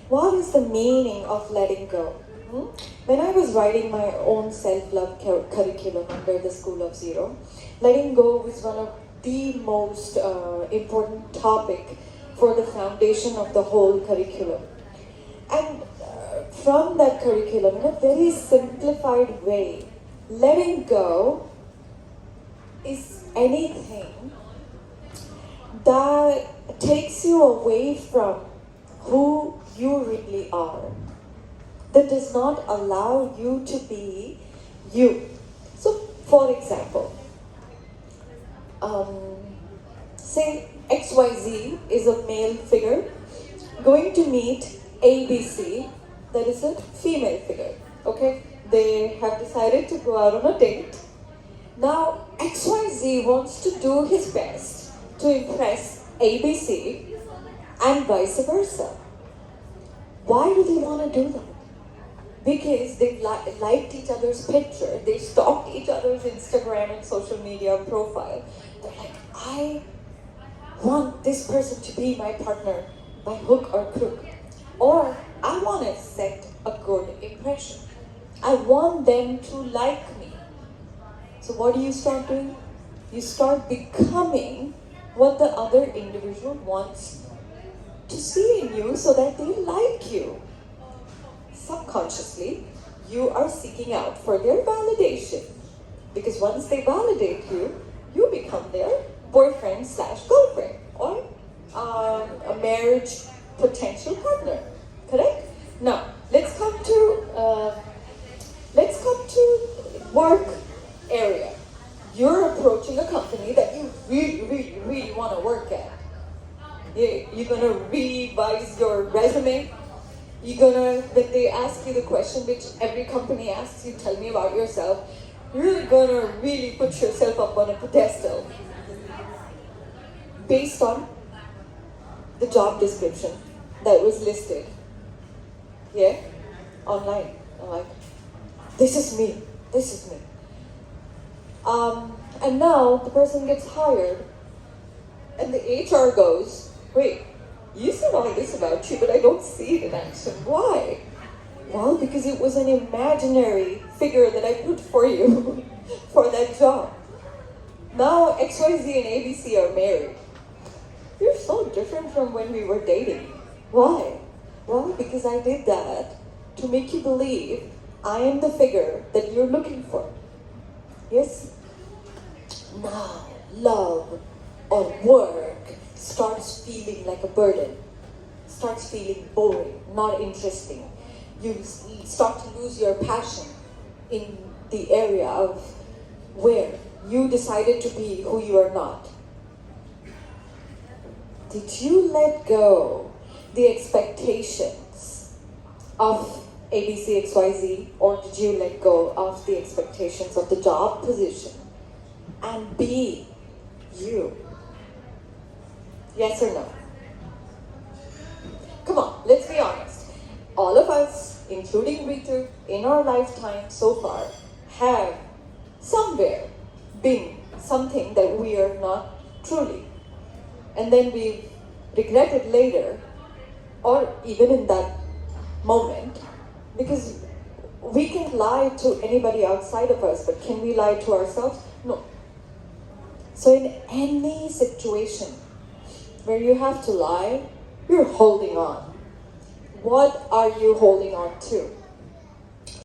What is the meaning of letting go? When I was writing my own self-love curriculum under the School of Zero, letting go was one of the most important topic for the foundation of the whole curriculum. And from that curriculum, in a very simplified way, letting go is anything that takes you away from who you really are, that does not allow you to be you. So, for example, say XYZ is a male figure going to meet ABC, that is a female figure. Okay, they have decided to go out on a date. Now, XYZ wants to do his best to impress ABC and vice versa. Why do they want to do that? Because they've liked each other's picture, they stalked each other's Instagram and social media profile. They're like, I want this person to be my partner by hook or crook. Or I want to set a good impression. I want them to like me. So what do you start doing? You start becoming what the other individual wants to see in you so that they like you. Subconsciously, you are seeking out for their validation. Because once they validate you, you become their boyfriend / girlfriend or a marriage potential partner. Correct? Now, let's come to work area. You're approaching a company that you really want to work at. You're gonna revise your resume. When they ask you the question which every company asks you, tell me about yourself, you're gonna really put yourself up on a pedestal based on the job description that was listed. Yeah? Online. I'm like, this is me. And now the person gets hired and the HR goes, wait, you said all this about you, but I don't see it in action. Why? Well, because it was an imaginary figure that I put for you for that job. Now XYZ and ABC are married. You're so different from when we were dating. Why? Well, because I did that to make you believe I am the figure that you're looking for. Yes? Now, love or work starts feeling like a burden, starts feeling boring, not interesting. You start to lose your passion in the area of where you decided to be who you are not. Did you let go the expectations of ABC XYZ, or did you let go of the expectations of the job position and be you? Yes or no? Come on, let's be honest. All of us, including Ritu, in our lifetime so far, have somewhere been something that we are not truly. And then we regret it later, or even in that moment, because we can lie to anybody outside of us, but can we lie to ourselves? No. So in any situation where you have to lie, you're holding on. What are you holding on to?